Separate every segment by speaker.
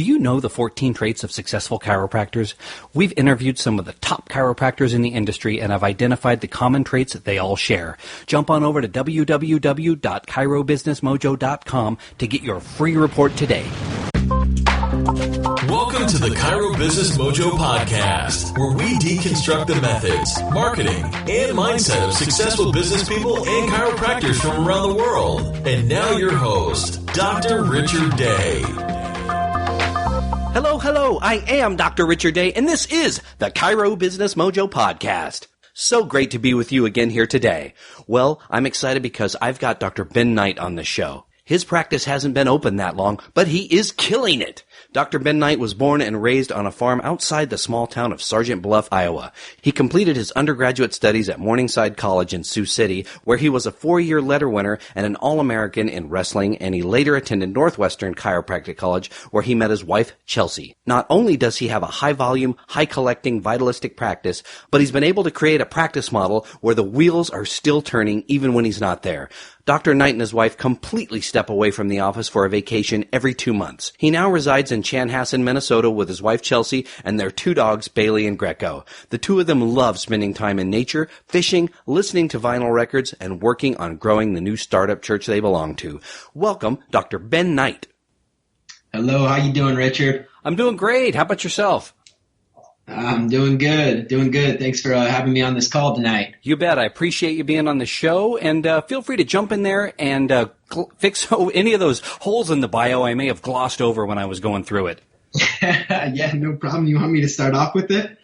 Speaker 1: Do you know the 14 traits of successful chiropractors? We've interviewed some of the top chiropractors in the industry and have identified the common traits that they all share. Jump on over to www.chirobusinessmojo.com to get your free report today.
Speaker 2: Welcome to the Chiro Business Mojo podcast, where we deconstruct the methods, marketing, and mindset of successful business people and chiropractors from around the world. And now your host, Dr. Richard Day.
Speaker 1: Hello, I am Dr. Richard Day, and this is the Chiro Business Mojo podcast. So great to be with you again here today. Well, I'm excited because I've got Dr. Ben Knight on the show. His practice hasn't been open that long, but he is killing it. Dr. Ben Knight was born and raised on a farm outside the small town of Sergeant Bluff, Iowa. He completed his undergraduate studies at Morningside College in Sioux City, where he was a 4-year letter winner and an All-American in wrestling, and he later attended Northwestern Chiropractic College, where he met his wife, Chelsie. Not only does he have a high-volume, high-collecting, vitalistic practice, but he's been able to create a practice model where the wheels are still turning even when he's not there. Dr. Knight and his wife completely step away from the office for a vacation every 2 months. He now resides in Chanhassen, Minnesota with his wife Chelsie and their 2 dogs, Bailey and Grecko. The 2 of them love spending time in nature, fishing, listening to vinyl records, and working on growing the new startup church they belong to. Welcome, Dr. Ben Knight.
Speaker 3: Hello, how you doing, Richard?
Speaker 1: I'm doing great. How about yourself?
Speaker 3: I'm doing good. Thanks for having me on this call tonight.
Speaker 1: You bet. I appreciate you being on the show, and feel free to jump in there and fix any of those holes in the bio I may have glossed over when I was going through it.
Speaker 3: Yeah, no problem. You want me to start off with it?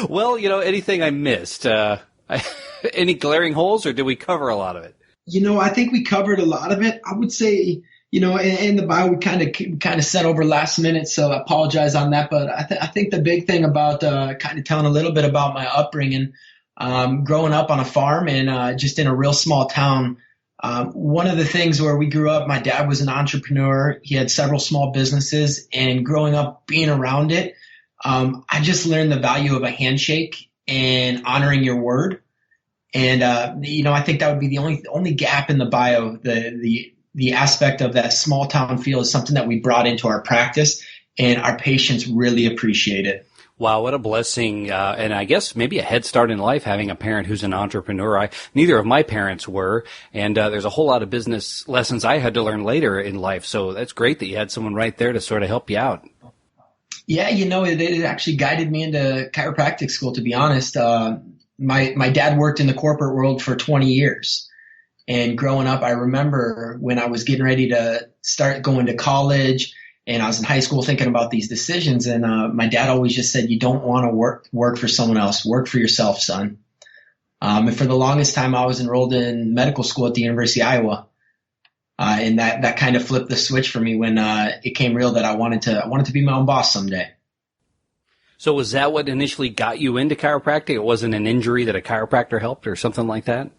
Speaker 1: Well, anything I missed. Any glaring holes, or did we cover a lot of it?
Speaker 3: I think we covered a lot of it. I would say, in the bio we kind of set over last minute, so I apologize on that. But I think the big thing about kind of telling a little bit about my upbringing, growing up on a farm and just in a real small town. One of the things where we grew up, my dad was an entrepreneur. He had several small businesses, and growing up being around it, I just learned the value of a handshake and honoring your word. And I think that would be the only gap in the bio. The aspect of that small town feel is something that we brought into our practice, and our patients really appreciate it.
Speaker 1: Wow, what a blessing. And I guess maybe a head start in life having a parent who's an entrepreneur. Neither of my parents were, and there's a whole lot of business lessons I had to learn later in life. So that's great that you had someone right there to sort of help you out.
Speaker 3: Yeah, it actually guided me into chiropractic school, to be honest. My dad worked in the corporate world for 20 years. And growing up, I remember when I was getting ready to start going to college and I was in high school thinking about these decisions. And my dad always just said, you don't want to work for someone else. Work for yourself, son. And for the longest time, I was enrolled in medical school at the University of Iowa. And that kind of flipped the switch for me when it came real that I wanted to be my own boss someday.
Speaker 1: So was that what initially got you into chiropractic? It wasn't an injury that a chiropractor helped or something like that?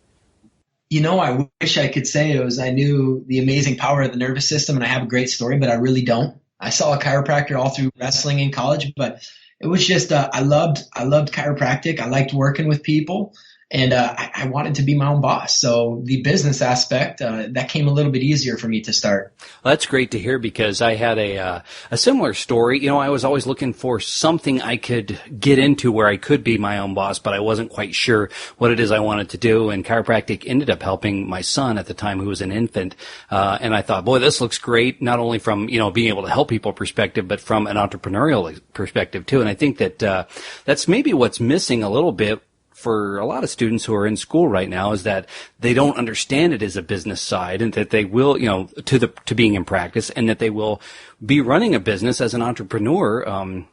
Speaker 3: I wish I could say it was. I knew the amazing power of the nervous system, and I have a great story, but I really don't. I saw a chiropractor all through wrestling in college, but it was just I loved chiropractic. I liked working with people, and I wanted to be my own boss. So the business aspect that came a little bit easier for me to start.
Speaker 1: Well, that's great to hear, because I had a similar story. I was always looking for something I could get into where I could be my own boss, but I wasn't quite sure what it is I wanted to do. And chiropractic ended up helping my son at the time, who was an infant. And I thought, boy, this looks great, not only from, being able to help people perspective, but from an entrepreneurial perspective too. And I think that that's maybe what's missing a little bit for a lot of students who are in school right now, is that they don't understand it as a business side, and that they will, to being in practice, and that they will be running a business as an entrepreneur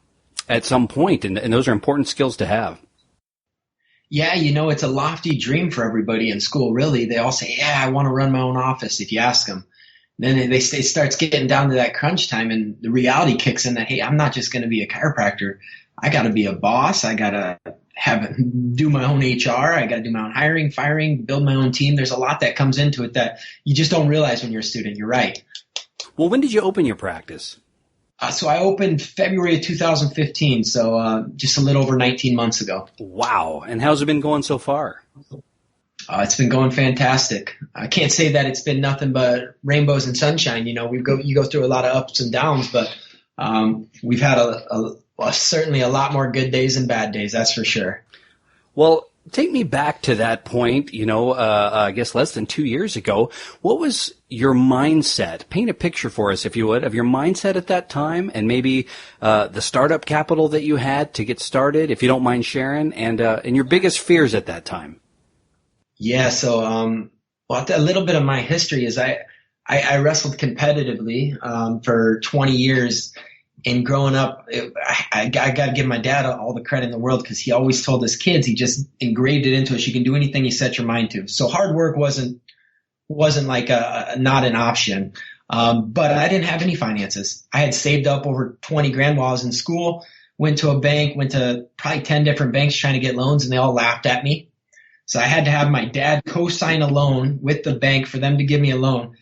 Speaker 1: at some point. And those are important skills to have.
Speaker 3: Yeah, it's a lofty dream for everybody in school, really. They all say, yeah, I want to run my own office, if you ask them. Then it starts getting down to that crunch time, and the reality kicks in that, hey, I'm not just going to be a chiropractor. I got to be a boss. I got to do my own HR. I got to do my own hiring, firing, build my own team. There's a lot that comes into it that you just don't realize when you're a student. You're right.
Speaker 1: Well, when did you open your practice?
Speaker 3: So I opened February of 2015, so just a little over 19 months ago.
Speaker 1: Wow. And how's it been going so far?
Speaker 3: It's been going fantastic. I can't say that it's been nothing but rainbows and sunshine. You go through a lot of ups and downs, but we've had certainly a lot more good days than bad days. That's for sure.
Speaker 1: Well, take me back to that point, I guess less than 2 years ago. What was your mindset? Paint a picture for us, if you would, of your mindset at that time, and maybe the startup capital that you had to get started, if you don't mind sharing, and your biggest fears at that time.
Speaker 3: Yeah, so a little bit of my history is I wrestled competitively for 20 years. And growing up, I got to give my dad all the credit in the world, because he always told his kids, he just engraved it into us. You can do anything you set your mind to. So hard work wasn't like not an option. But I didn't have any finances. I had saved up over 20 grand while I was in school, went to a bank, went to probably 10 different banks trying to get loans, and they all laughed at me. So I had to have my dad co-sign a loan with the bank for them to give me a loan.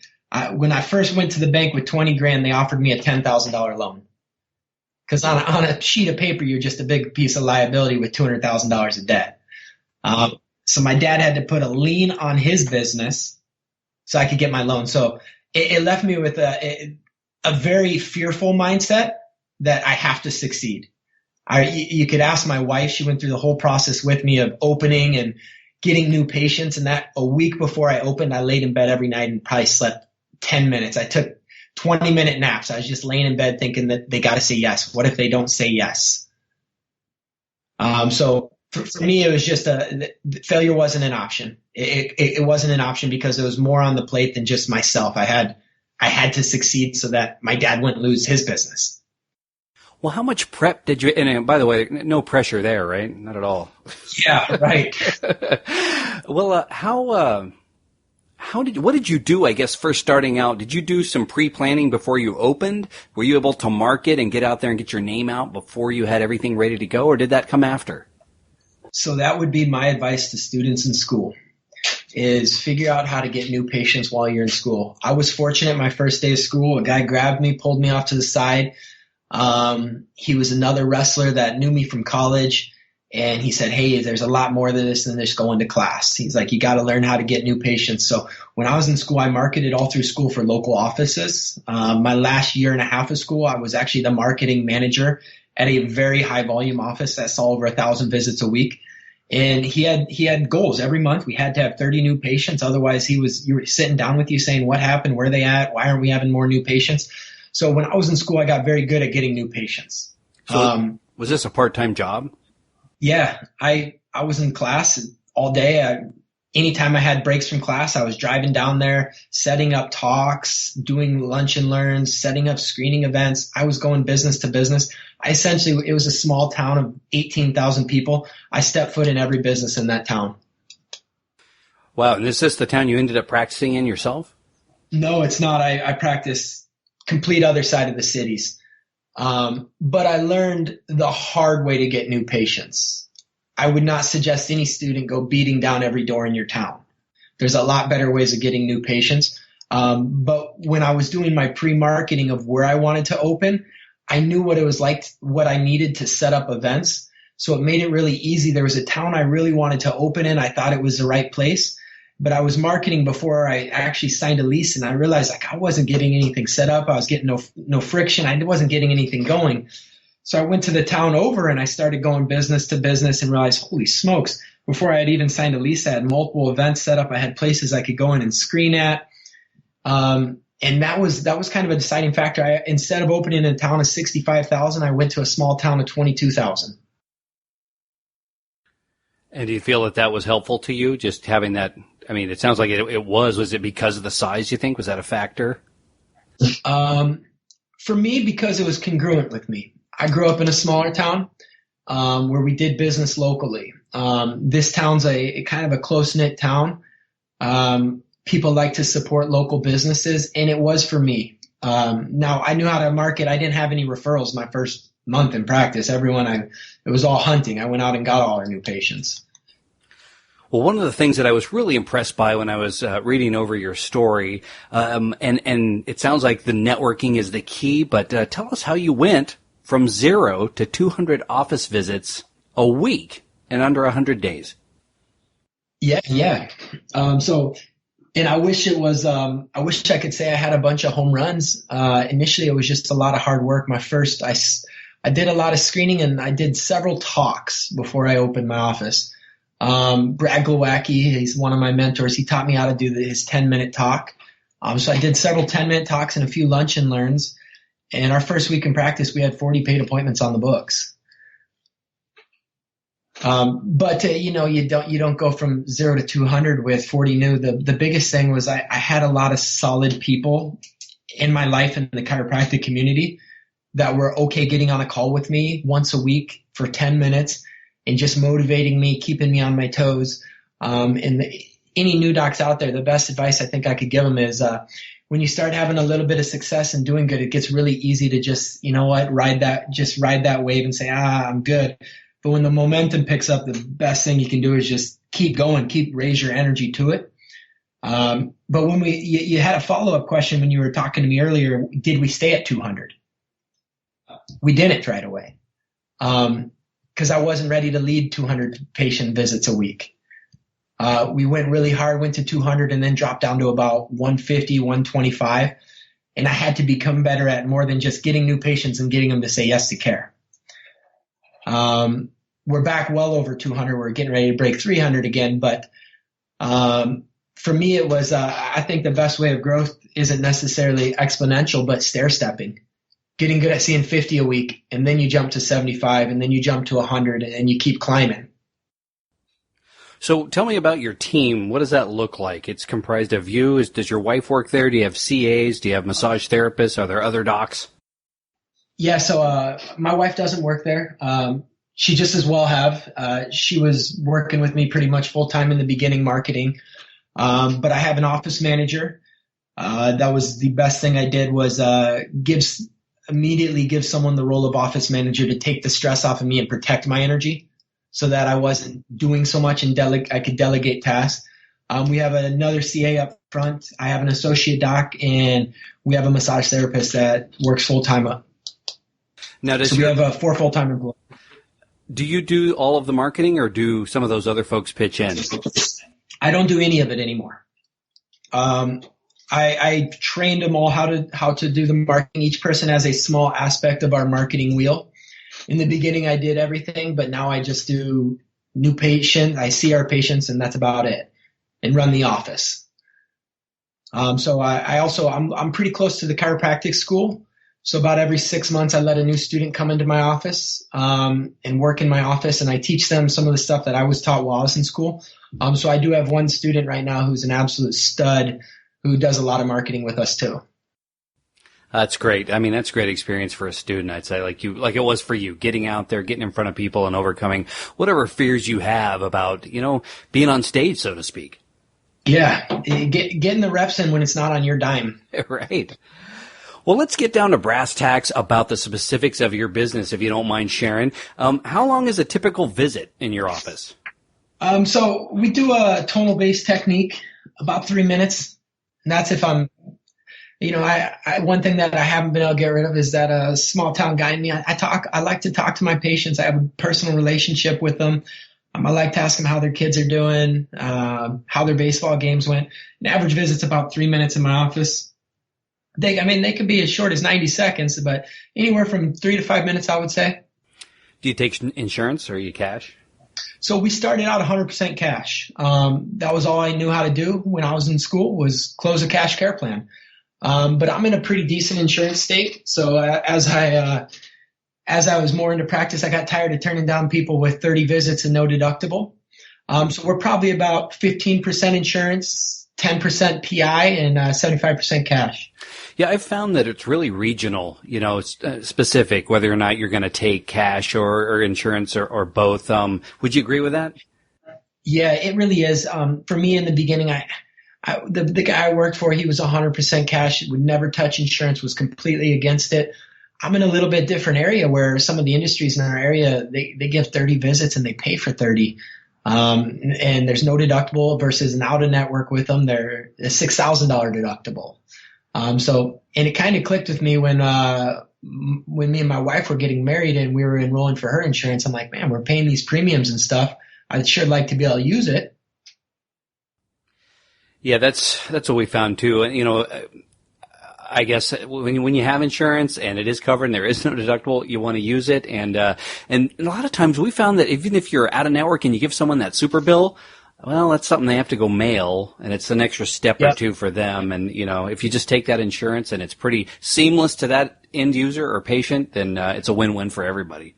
Speaker 3: When I first went to the bank with 20 grand, they offered me a $10,000 loan. Because on a sheet of paper, you're just a big piece of liability with $200,000 of debt. So my dad had to put a lien on his business so I could get my loan. So it left me with a very fearful mindset that I have to succeed. You could ask my wife. She went through the whole process with me of opening and getting new patients. And that a week before I opened, I laid in bed every night and probably slept 10 minutes. I took 20-minute naps. I was just laying in bed thinking that they got to say yes. What if they don't say yes? So for me, it was just failure wasn't an option. It wasn't an option because it was more on the plate than just myself. I had to succeed so that my dad wouldn't lose his business.
Speaker 1: Well, how much prep did you, and by the way, no pressure there, right? Not at all.
Speaker 3: Yeah, right.
Speaker 1: Well, what did you do, I guess, first starting out? Did you do some pre-planning before you opened? Were you able to market and get out there and get your name out before you had everything ready to go, or did that come after?
Speaker 3: So that would be my advice to students in school, is figure out how to get new patients while you're in school. I was fortunate my first day of school. A guy grabbed me, pulled me off to the side. He was another wrestler that knew me from college. And he said, hey, there's a lot more to this than just going to class. He's like, you got to learn how to get new patients. So when I was in school, I marketed all through school for local offices. My last year and a half of school, I was actually the marketing manager at a very high volume office that saw over 1,000 visits a week. And he had goals every month. We had to have 30 new patients. Otherwise, you were sitting down with you saying, what happened? Where are they at? Why aren't we having more new patients? So when I was in school, I got very good at getting new patients.
Speaker 1: So was this a part-time job?
Speaker 3: Yeah, I was in class all day. Anytime I had breaks from class, I was driving down there, setting up talks, doing lunch and learns, setting up screening events. I was going business to business. It was a small town of 18,000 people. I stepped foot in every business in that town.
Speaker 1: Wow. And is this the town you ended up practicing in yourself?
Speaker 3: No, it's not. I practice complete other side of the cities. But I learned the hard way to get new patients. I would not suggest any student go beating down every door in your town. There's a lot better ways of getting new patients. But when I was doing my pre-marketing of where I wanted to open, I knew what it was like, what I needed to set up events. So it made it really easy. There was a town I really wanted to open in. I thought it was the right place. But I was marketing before I actually signed a lease, and I realized I wasn't getting anything set up. I was getting no friction. I wasn't getting anything going. So I went to the town over and I started going business to business and realized, holy smokes, before I had even signed a lease, I had multiple events set up. I had places I could go in and screen at. And that was kind of a deciding factor. Instead of opening in a town of 65,000, I went to a small town of 22,000.
Speaker 1: And do you feel that was helpful to you, just having that? I mean, it sounds like it was. Was it because of the size, you think? Was that a factor?
Speaker 3: For me, because it was congruent with me. I grew up in a smaller town where we did business locally. This town's a kind of a close-knit town. People like to support local businesses, and it was for me. Now, I knew how to market. I didn't have any referrals my first month in practice. It was all hunting. I went out and got all our new patients.
Speaker 1: Well, one of the things that I was really impressed by when I was reading over your story, and it sounds like the networking is the key, but tell us how you went from 0 to 200 office visits a week in under 100 days.
Speaker 3: Yeah. So And I wish it was, I wish I could say I had a bunch of home runs. Initially it was just a lot of hard work. I did a lot of screening and I did several talks before I opened my office. Brad Glowacki, he's one of my mentors. He taught me how to do his 10-minute talk. So I did several 10-minute talks and a few lunch and learns. And our first week in practice, we had 40 paid appointments on the books. But you don't go from 0 to 200 with 40 new. The biggest thing was I had a lot of solid people in my life in the chiropractic community that were okay getting on a call with me once a week for 10 minutes and just motivating me, keeping me on my toes. Any new docs out there, the best advice I think I could give them is, when you start having a little bit of success and doing good, it gets really easy to just, ride that wave and say, I'm good. But when the momentum picks up, the best thing you can do is just keep going, raise your energy to it. But when you had a follow-up question when you were talking to me earlier, did we stay at 200? We didn't right away. 'Cause I wasn't ready to lead 200 patient visits a week. We went really hard, went to 200 and then dropped down to about 150, 125. And I had to become better at more than just getting new patients and getting them to say yes to care. We're back well over 200. We're getting ready to break 300 again. But for me, it was, I think the best way of growth isn't necessarily exponential, but stair-stepping. Getting good at seeing 50 a week, and then you jump to 75, and then you jump to 100, and you keep climbing.
Speaker 1: So tell me about your team. What does that look like? It's comprised of you. Does your wife work there? Do you have CAs? Do you have massage therapists? Are there other docs? Yeah,
Speaker 3: so my wife doesn't work there. She just as well have. She was working with me pretty much full-time in the beginning, marketing. But I have an office manager. That was the best thing I did was immediately give someone the role of office manager to take the stress off of me and protect my energy so that I wasn't doing so much and I could delegate tasks. We have another CA up front. I have an associate doc, and we have a massage therapist that works full-time up.
Speaker 1: Now,
Speaker 3: we have 4 full-time employees.
Speaker 1: Do you do all of the marketing, or do some of those other folks pitch in?
Speaker 3: I don't do any of it anymore. I trained them all how to do the marketing. Each person has a small aspect of our marketing wheel. In the beginning, I did everything, but now I just do new patients. I see our patients, and that's about it, and run the office. So I'm pretty close to the chiropractic school. So about every 6 months, I let a new student come into my office and work in my office, and I teach them some of the stuff that I was taught while I was in school. So I do have one student right now who's an absolute stud who does a lot of marketing with us too.
Speaker 1: That's great. I mean, that's a great experience for a student, I'd say, like it was for you, getting out there, getting in front of people and overcoming whatever fears you have about, being on stage, so to speak.
Speaker 3: Yeah. Getting the reps in when it's not on your dime.
Speaker 1: Right. Well, let's get down to brass tacks about the specifics of your business, if you don't mind sharing. How long is a typical visit in your office?
Speaker 3: So we do a tonal-based technique, about 3 minutes. And that's if I'm, one thing that I haven't been able to get rid of is that small town guy in me. I like to talk to my patients. I have a personal relationship with them. I like to ask them how their kids are doing, how their baseball games went. An average visit's about 3 minutes in my office. They could be as short as 90 seconds, but anywhere from 3 to 5 minutes, I would say.
Speaker 1: Do you take insurance, or are you cash?
Speaker 3: So we started out 100% cash. That was all I knew how to do when I was in school, was close a cash care plan. But I'm in a pretty decent insurance state. So as I was more into practice, I got tired of turning down people with 30 visits and no deductible. So we're probably about 15% insurance, 10% PI, and 75% cash.
Speaker 1: Yeah, I've found that it's really regional, specific, whether or not you're going to take cash or insurance or both. Would you agree with that?
Speaker 3: Yeah, it really is. For me in the beginning, the guy I worked for, he was 100% cash, would never touch insurance, was completely against it. I'm in a little bit different area where some of the industries in our area, they give 30 visits and they pay for 30. And there's no deductible versus an out-of-network with them. They're a $6,000 deductible. And it kind of clicked with me when me and my wife were getting married and we were enrolling for her insurance. I'm like, man, we're paying these premiums and stuff. I'd sure like to be able to use it.
Speaker 1: Yeah, that's what we found too. And, I guess when you have insurance and it is covered and there is no deductible, you want to use it. And a lot of times we found that even if you're out of network and you give someone that super bill, well, that's something they have to go mail, and it's an extra step or two for them. And, if you just take that insurance and it's pretty seamless to that end user or patient, then it's a win-win for everybody.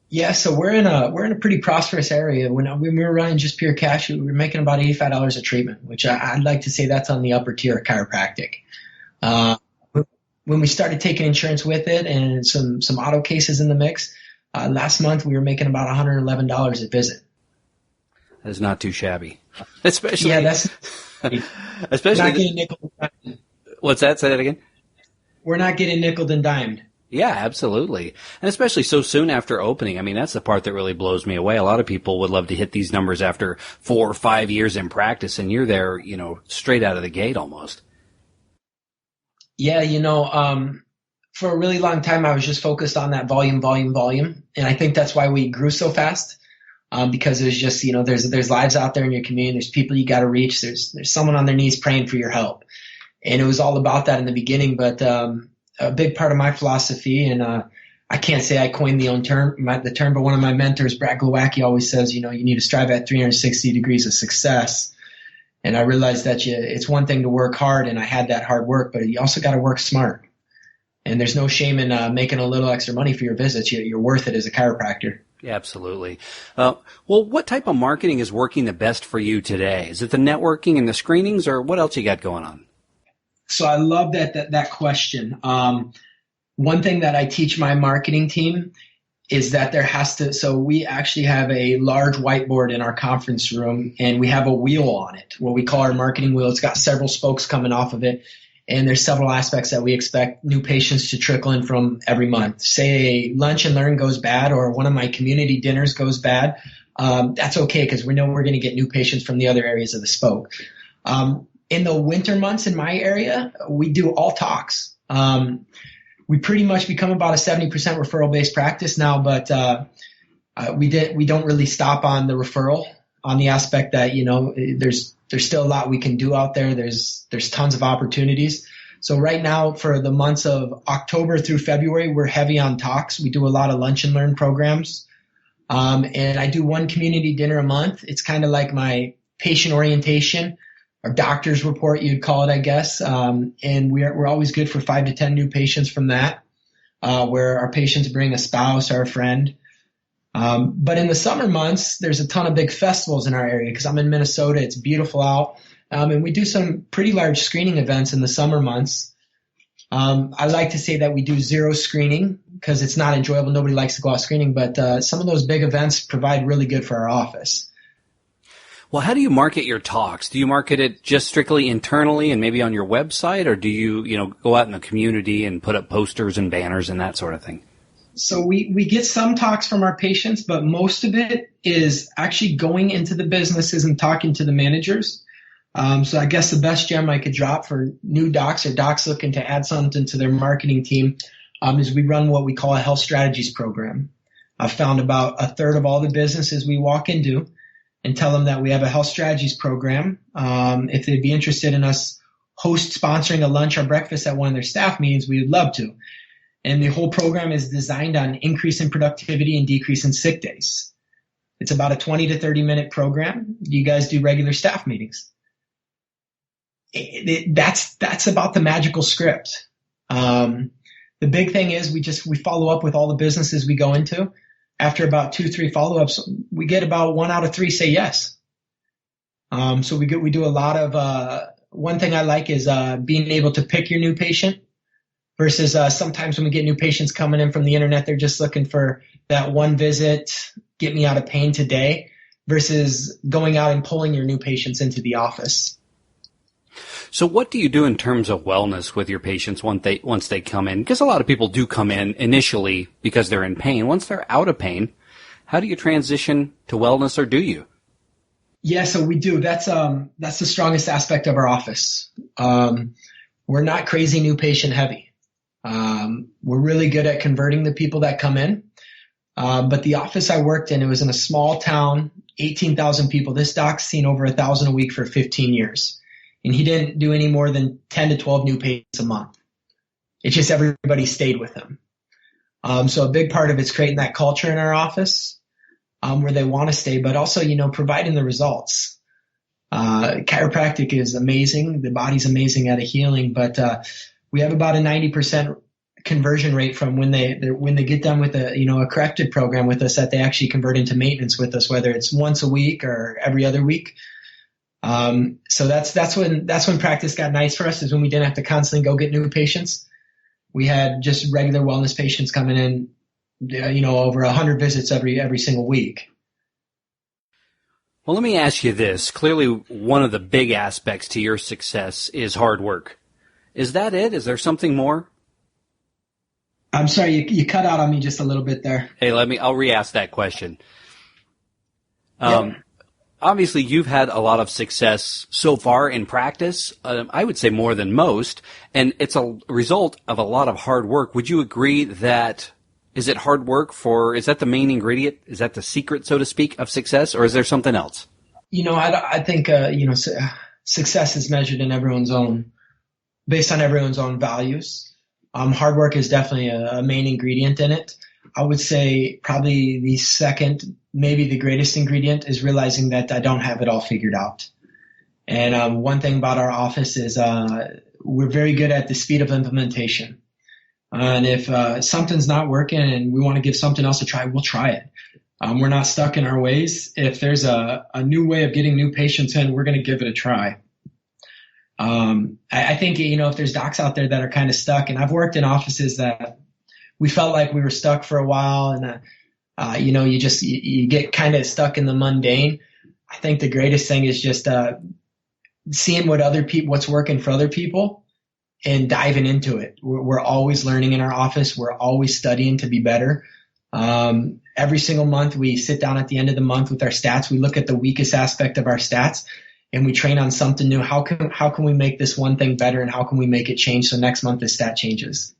Speaker 3: Yeah, so we're in a pretty prosperous area. When we were running just pure cash, we were making about $85 a treatment, which I'd like to say that's on the upper tier of chiropractic. When we started taking insurance with it and some auto cases in the mix, last month we were making about $111 a visit.
Speaker 1: That is not too shabby. Especially,
Speaker 3: especially not getting nickel and dimed.
Speaker 1: What's that? Say that again.
Speaker 3: We're not getting nickel and dimed.
Speaker 1: Yeah, absolutely. And especially so soon after opening. I mean, that's the part that really blows me away. A lot of people would love to hit these numbers after 4 or 5 years in practice, and you're there, straight out of the gate almost.
Speaker 3: Yeah, for a really long time, I was just focused on that volume. And I think that's why we grew so fast, because it was just, there's lives out there in your community. There's people you got to reach. There's someone on their knees praying for your help. And it was all about that in the beginning. But a big part of my philosophy, and I can't say I coined the term, but one of my mentors, Brad Glowacki, always says, you need to strive at 360 degrees of success. And I realized that it's one thing to work hard, and I had that hard work, but you also got to work smart. And there's no shame in making a little extra money for your visits. You're worth it as a chiropractor. Yeah,
Speaker 1: absolutely. Well, what type of marketing is working the best for you today? Is it the networking and the screenings, or what else you got going on?
Speaker 3: So I love that question. One thing that I teach my marketing team is that so we actually have a large whiteboard in our conference room, and we have a wheel on it, what we call our marketing wheel. It's got several spokes coming off of it, and there's several aspects that we expect new patients to trickle in from every month. Say a lunch and learn goes bad, or one of my community dinners goes bad. That's okay, because we know we're going to get new patients from the other areas of the spoke. In the winter months in my area, we do all talks. We pretty much become about a 70% referral-based practice now, but we don't really stop on the referral, on the aspect that there's still a lot we can do out there. There's tons of opportunities. So right now, for the months of October through February, we're heavy on talks. We do a lot of lunch and learn programs, and I do one community dinner a month. It's kind of like my patient orientation, or doctor's report, you'd call it, I guess. And we're always good for 5 to 10 new patients from that, where our patients bring a spouse or a friend. But in the summer months, there's a ton of big festivals in our area, because I'm in Minnesota. It's beautiful out. And we do some pretty large screening events in the summer months. I like to say that we do zero screening, because it's not enjoyable. Nobody likes to go out screening. But some of those big events provide really good for our office.
Speaker 1: Well, how do you market your talks? Do you market it just strictly internally and maybe on your website, or do you, go out in the community and put up posters and banners and that sort of thing?
Speaker 3: So we get some talks from our patients, but most of it is actually going into the businesses and talking to the managers. So I guess the best gem I could drop for new docs or docs looking to add something to their marketing team is we run what we call a health strategies program. I've found about a third of all the businesses we walk into and tell them that we have a health strategies program. If they'd be interested in us sponsoring a lunch or breakfast at one of their staff meetings, we would love to. And the whole program is designed on increase in productivity and decrease in sick days. It's about a 20 to 30 minute program. You guys do regular staff meetings. That's about the magical script. The big thing is we follow up with all the businesses we go into. After about 2-3 follow-ups, we get about 1 out of 3 say yes. So we do a lot of one thing I like is being able to pick your new patient versus sometimes when we get new patients coming in from the internet, they're just looking for that one visit, get me out of pain today, versus going out and pulling your new patients into the office.
Speaker 1: So what do you do in terms of wellness with your patients once they come in? Because a lot of people do come in initially because they're in pain. Once they're out of pain, how do you transition to wellness, or do you?
Speaker 3: Yeah, so we do. That's the strongest aspect of our office. We're not crazy new patient heavy. We're really good at converting the people that come in. But the office I worked in, it was in a small town, 18,000 people. This doc's seen over 1,000 a week for 15 years. and he didn't do any more than 10 to 12 new patients a month. It's just everybody stayed with him. So a big part of it's creating that culture in our office where they want to stay, but also, providing the results. Chiropractic is amazing. The body's amazing at a healing, but we have about a 90% conversion rate from when they get done with a corrected program with us, that they actually convert into maintenance with us, whether it's once a week or every other week. So that's when practice got nice for us, is when we didn't have to constantly go get new patients. We had just regular wellness patients coming in, over 100 visits every single week.
Speaker 1: Well, let me ask you this. Clearly, one of the big aspects to your success is hard work. Is that it? Is there something more?
Speaker 3: I'm sorry, you cut out on me just a little bit there.
Speaker 1: Hey, I'll re-ask that question.
Speaker 3: Yep.
Speaker 1: Obviously, you've had a lot of success so far in practice, I would say more than most, and it's a result of a lot of hard work. Would you agree that, is it hard work is that the main ingredient? Is that the secret, so to speak, of success, or is there something else?
Speaker 3: I think, success is measured in based on everyone's own values. Hard work is definitely a main ingredient in it. I would say probably the second, maybe the greatest ingredient, is realizing that I don't have it all figured out. And one thing about our office is we're very good at the speed of implementation. And if something's not working and we want to give something else a try, we'll try it. We're not stuck in our ways. If there's a new way of getting new patients in, we're going to give it a try. I think, if there's docs out there that are kind of stuck, and I've worked in offices that we felt like we were stuck for a while, and, you get kind of stuck in the mundane. I think the greatest thing is just, seeing what's working for other people and diving into it. We're always learning in our office. We're always studying to be better. Every single month we sit down at the end of the month with our stats. We look at the weakest aspect of our stats and we train on something new. How can we make this one thing better, and how can we make it change so next month the stat changes?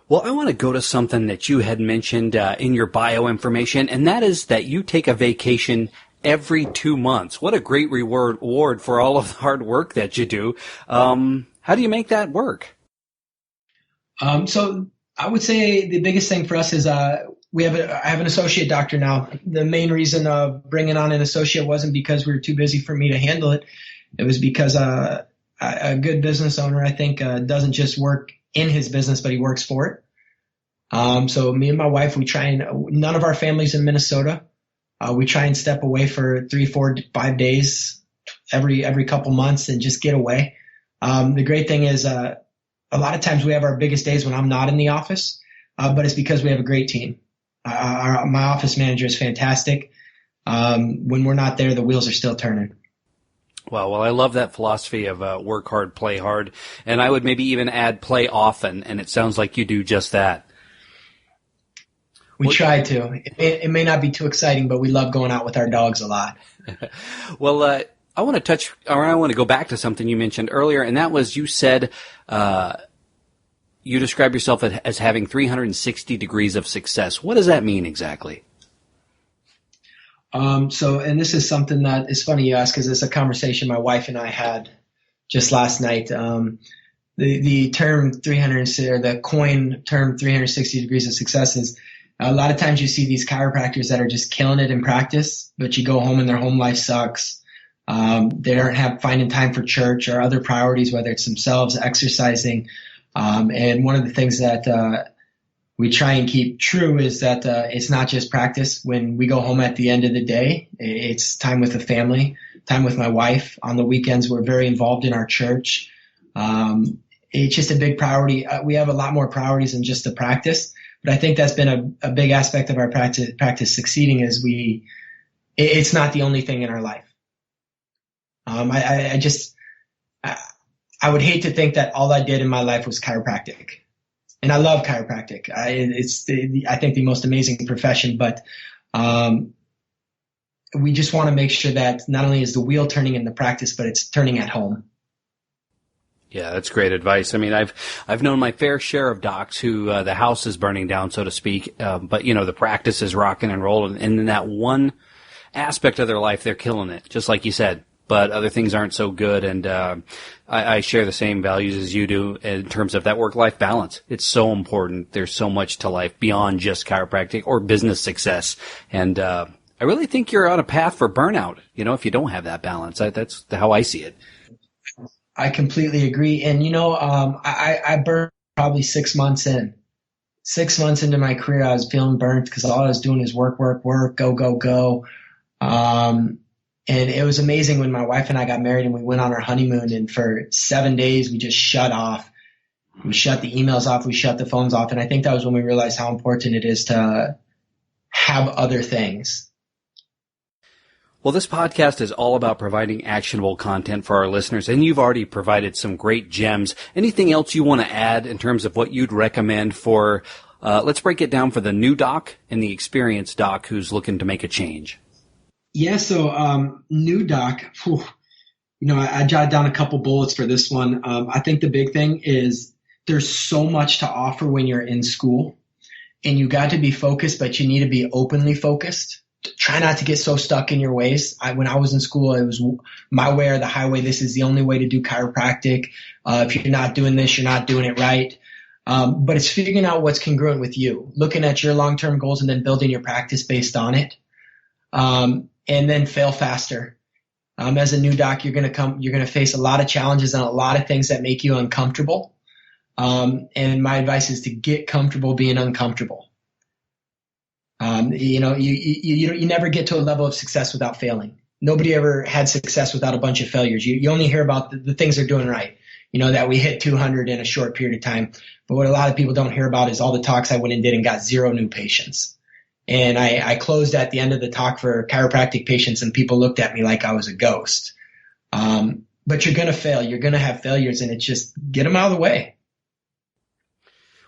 Speaker 1: Well, I want to go to something that you had mentioned in your bio information, and that is that you take a vacation every 2 months. What a great reward for all of the hard work that you do. How do you make that work?
Speaker 3: So I would say the biggest thing for us is I have an associate doctor now. The main reason of bringing on an associate wasn't because we were too busy for me to handle it. It was because a good business owner, I think, doesn't just work in his business, but he works for it. So me and my wife, none of our family's in Minnesota. We try and step away for 3, 4, 5 days every couple months and just get away. The great thing is a lot of times we have our biggest days when I'm not in the office, but it's because we have a great team. My office manager is fantastic. When we're not there, the wheels are still turning.
Speaker 1: Well, I love that philosophy of work hard, play hard, and I would maybe even add play often, and it sounds like you do just that.
Speaker 3: We try to. It may not be too exciting, but we love going out with our dogs a lot.
Speaker 1: Well, I want to go back to something you mentioned earlier, and that was, you said you describe yourself as having 360 degrees of success. What does that mean exactly?
Speaker 3: And this is something that is funny you ask, because it's a conversation my wife and I had just last night. The term 360, or the coin term 360 degrees of success, is a lot of times you see these chiropractors that are just killing it in practice, but you go home and their home life sucks. They don't finding time for church or other priorities, whether it's themselves, exercising. And one of the things that we try and keep true is that it's not just practice. When we go home at the end of the day, it's time with the family, time with my wife. On the weekends, we're very involved in our church. It's just a big priority. We have a lot more priorities than just the practice, but I think that's been a big aspect of our practice succeeding, is it's not the only thing in our life. I would hate to think that all I did in my life was chiropractic. And I love chiropractic. It's I think the most amazing profession, but we just want to make sure that not only is the wheel turning in the practice, but it's turning at home.
Speaker 1: Yeah, that's great advice. I mean, I've known my fair share of docs who the house is burning down, so to speak, but the practice is rocking and rolling, and in that one aspect of their life, they're killing it, just like you said. but other things aren't so good. And I share the same values as you do in terms of that work-life balance. It's so important. There's so much to life beyond just chiropractic or business success. And I really think you're on a path for burnout, if you don't have that balance. That's how I see it.
Speaker 3: I completely agree. And, I burned probably 6 months in. 6 months into my career, I was feeling burnt because all I was doing is work, go. And it was amazing when my wife and I got married and we went on our honeymoon, and for 7 days we just shut off. We shut the emails off. We shut the phones off. And I think that was when we realized how important it is to have other things.
Speaker 1: Well, this podcast is all about providing actionable content for our listeners, and you've already provided some great gems. Anything else you want to add in terms of what you'd recommend for, let's break it down for the new doc and the experienced doc who's looking to make a change?
Speaker 3: Yeah, so new doc, I jotted down a couple bullets for this one. I think the big thing is there's so much to offer when you're in school, and you got to be focused, but you need to be openly focused. Try not to get so stuck in your ways. When I was in school, it was my way or the highway. This is the only way to do chiropractic. If you're not doing this, you're not doing it right. But it's figuring out what's congruent with you, looking at your long-term goals and then building your practice based on it. And then fail faster. As a new doc, you're going to face a lot of challenges and a lot of things that make you uncomfortable. And my advice is to get comfortable being uncomfortable. You never get to a level of success without failing. Nobody ever had success without a bunch of failures. You only hear about the things they're doing right, that we hit 200 in a short period of time. But what a lot of people don't hear about is all the talks I went and did and got 0 new patients. And I closed at the end of the talk for chiropractic patients, and people looked at me like I was a ghost. But you're going to fail. You're going to have failures, and it's just get them out of the way.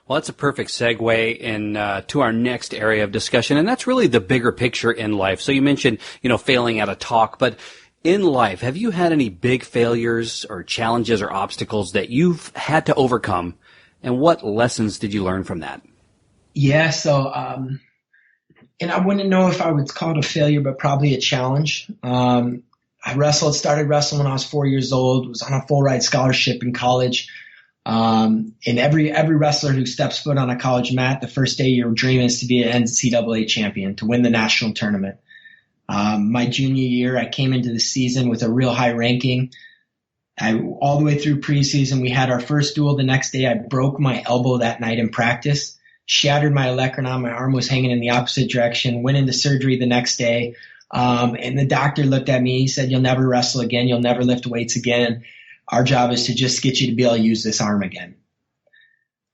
Speaker 1: Well, that's a perfect segue to our next area of discussion, and that's really the bigger picture in life. So you mentioned, failing at a talk, but in life, have you had any big failures or challenges or obstacles that you've had to overcome, and what lessons did you learn from that?
Speaker 3: Yeah, so, and I wouldn't know if I would call it a failure, but probably a challenge. I started wrestling when I was 4 years old, was on a full ride scholarship in college. And every wrestler who steps foot on a college mat, the first day your dream is to be an NCAA champion, to win the national tournament. My junior year, I came into the season with a real high ranking. All the way through preseason, we had our first duel the next day. I broke my elbow that night in practice, shattered my olecranon. My arm was hanging in the opposite direction, went into surgery the next day. And the doctor looked at me, he said, "You'll never wrestle again. You'll never lift weights again. Our job is to just get you to be able to use this arm again."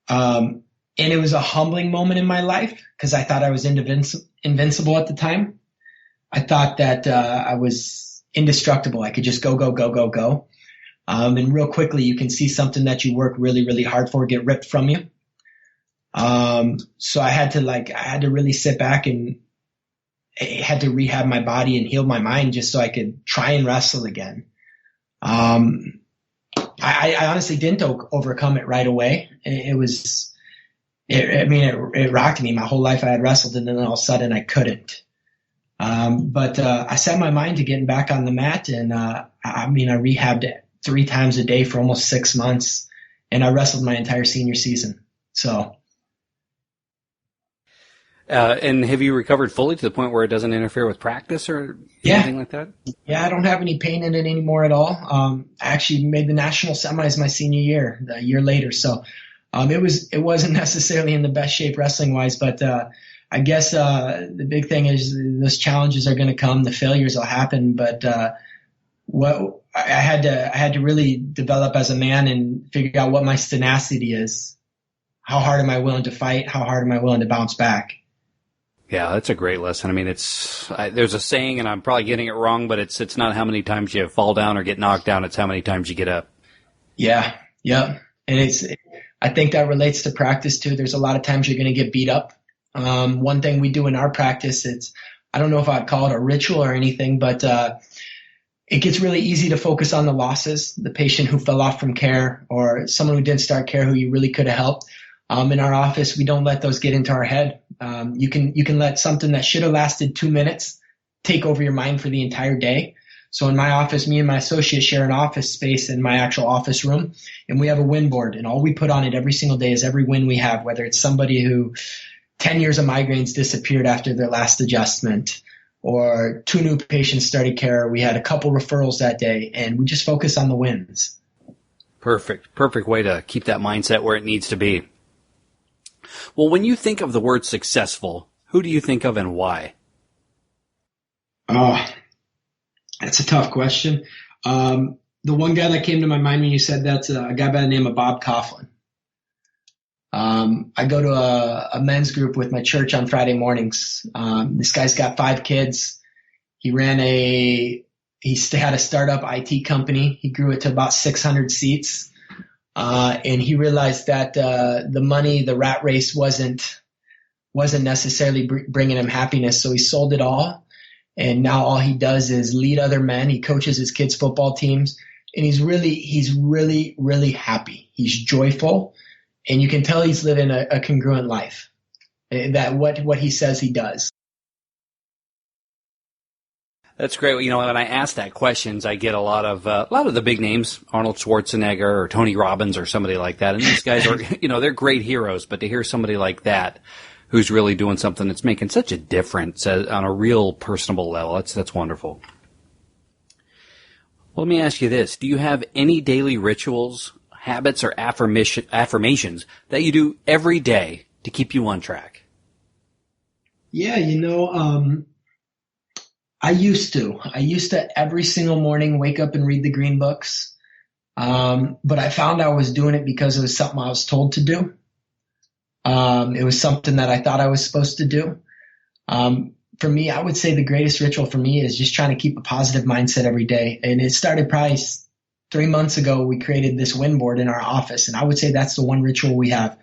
Speaker 3: And it was a humbling moment in my life because I thought I was invincible at the time. I thought that I was indestructible. I could just go. And real quickly, you can see something that you work really, really hard for get ripped from you. So I had to really sit back and I had to rehab my body and heal my mind just so I could try and wrestle again. I honestly didn't overcome it right away. It rocked me. My whole life I had wrestled, and then all of a sudden I couldn't. But I set my mind to getting back on the mat, and I rehabbed 3 times a day for almost 6 months, and I wrestled my entire senior season. So.
Speaker 1: And have you recovered fully to the point where it doesn't interfere with practice or anything like that?
Speaker 3: Yeah, I don't have any pain in it anymore at all. I actually made the national semis my senior year, the year later. So it wasn't necessarily in the best shape wrestling wise, but I guess the big thing is those challenges are going to come, the failures will happen, but what I had to really develop as a man and figure out what my tenacity is. How hard am I willing to fight? How hard am I willing to bounce back?
Speaker 1: Yeah, that's a great lesson. I mean, there's a saying, and I'm probably getting it wrong, but it's not how many times you fall down or get knocked down, it's how many times you get up.
Speaker 3: Yeah. And I think that relates to practice too. There's a lot of times you're going to get beat up. One thing we do in our practice, I don't know if I'd call it a ritual or anything, but it gets really easy to focus on the losses, the patient who fell off from care or someone who didn't start care who you really could have helped. In our office, we don't let those get into our head. You can let something that should have lasted 2 minutes take over your mind for the entire day. So in my office, me and my associate share an office space in my actual office room, and we have a win board, and all we put on it every single day is every win we have, whether it's somebody who 10 years of migraines disappeared after their last adjustment, or 2 new patients started care. We had a couple referrals that day, and we just focus on the wins.
Speaker 1: Perfect way to keep that mindset where it needs to be. Well, when you think of the word successful, who do you think of and why?
Speaker 3: Oh, that's a tough question. The one guy that came to my mind when you said that's a guy by the name of Bob Coughlin. I go to a men's group with my church on Friday mornings. This guy's got 5 kids. He had a startup IT company. He grew it to about 600 seats. And he realized that the money, the rat race wasn't necessarily bringing him happiness. So he sold it all. And now all he does is lead other men. He coaches his kids' football teams. And he's really, really happy. He's joyful. And you can tell he's living a congruent life, that what he says he does.
Speaker 1: That's great. You know, when I ask that questions, I get a lot of the big names, Arnold Schwarzenegger or Tony Robbins or somebody like that. And these guys are, they're great heroes. But to hear somebody like that who's really doing something that's making such a difference on a real personable level, that's wonderful. Well, let me ask you this. Do you have any daily rituals, habits, or affirmations that you do every day to keep you on track?
Speaker 3: Yeah, I used to every single morning wake up and read the green books. But I found I was doing it because it was something I was told to do. It was something that I thought I was supposed to do. For me, I would say the greatest ritual for me is just trying to keep a positive mindset every day. And it started probably 3 months ago. We created this win board in our office, and I would say that's the one ritual we have.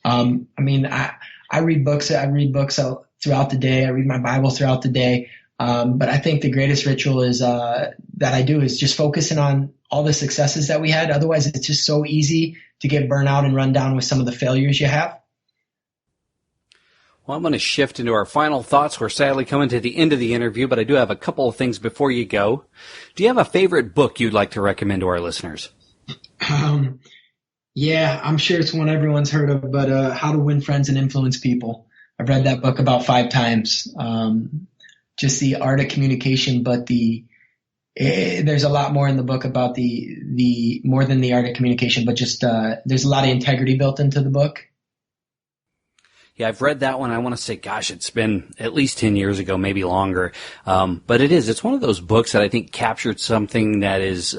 Speaker 3: I read books. I read books throughout the day. I read my Bible throughout the day. But I think the greatest ritual is that I do is just focusing on all the successes that we had. Otherwise, it's just so easy to get burnt out and run down with some of the failures you have.
Speaker 1: Well, I'm going to shift into our final thoughts. We're sadly coming to the end of the interview, but I do have a couple of things before you go. Do you have a favorite book you'd like to recommend to our listeners?
Speaker 3: Yeah, I'm sure it's one everyone's heard of, but How to Win Friends and Influence People. I've read that book about 5 times. Just the art of communication, but there's a lot more in the book about the more than the art of communication, but just there's a lot of integrity built into the book.
Speaker 1: Yeah, I've read that one. I want to say, gosh, it's been at least 10 years ago, maybe longer. But it's one of those books that I think captured something that is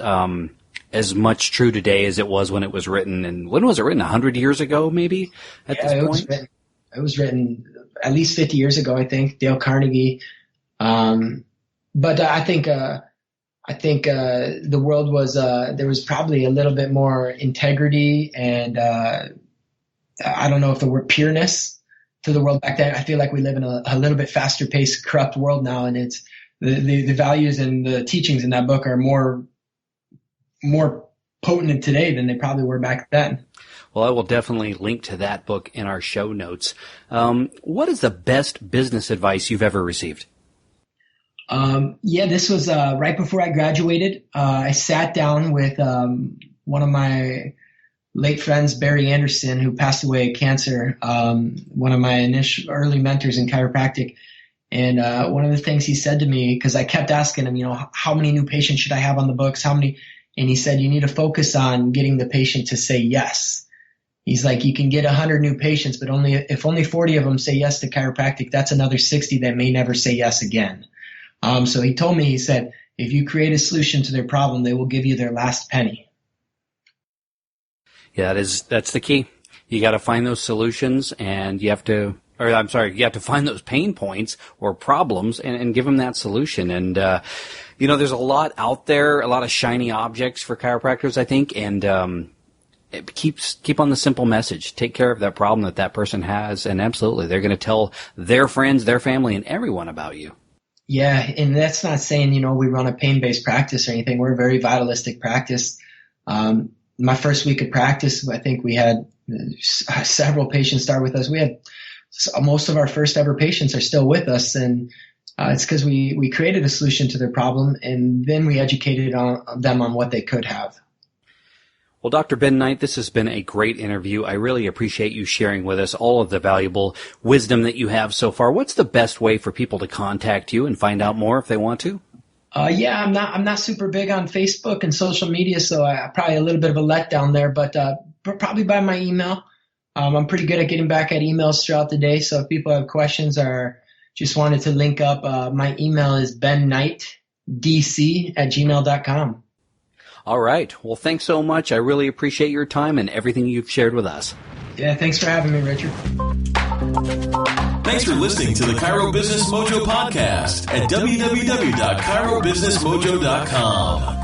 Speaker 1: as much true today as it was when it was written. And when was it written? 100 years ago, maybe at this point?
Speaker 3: It was written at least 50 years ago, I think. Dale Carnegie. But I think the world was, there was probably a little bbit more integrity and, I don't know if the word pureness to the world back then. I feel like we live in a little bit faster paced, corrupt world now. And it's the values and the teachings in that book are more potent today than they probably were back then.
Speaker 1: Well, I will definitely link to that book in our show notes. What is the best business advice you've ever received?
Speaker 3: This was right before I graduated. I sat down with one of my late friends, Barry Anderson, who passed away of cancer, one of my early mentors in chiropractic. And one of the things he said to me, because I kept asking him, how many new patients should I have on the books? How many? And he said, you need to focus on getting the patient to say yes. He's like, you can get 100 new patients, but if only 40 of them say yes to chiropractic, that's another 60 that may never say yes again. So he told me, he said, if you create a solution to their problem, they will give you their last penny. Yeah,
Speaker 1: that's the key. You got to find those solutions, and you have to find those pain points or problems and give them that solution. And, there's a lot out there, a lot of shiny objects for chiropractors, I think, and, keep on the simple message. Take care of that problem that person has, and absolutely, they're going to tell their friends, their family, and everyone about you.
Speaker 3: Yeah, and that's not saying, we run a pain-based practice or anything. We're a very vitalistic practice. My first week of practice, I think we had several patients start with us. We had most of our first ever patients are still with us, and It's because we created a solution to their problem, and then we educated them on what they could have.
Speaker 1: Well, Dr. Ben Knight, this has been a great interview. I really appreciate you sharing with us all of the valuable wisdom that you have so far. What's the best way for people to contact you and find out more if they want to?
Speaker 3: I'm not super big on Facebook and social media, so I probably a little bit of a letdown there, but probably by my email. I'm pretty good at getting back at emails throughout the day, so if people have questions or just wanted to link up, my email is benknightdc@gmail.com.
Speaker 1: All right. Well, thanks so much. I really appreciate your time and everything you've shared with us.
Speaker 3: Yeah, thanks for having me, Richard.
Speaker 2: Thanks for listening to the Chiro Business Mojo podcast at www.chirobusinessmojo.com.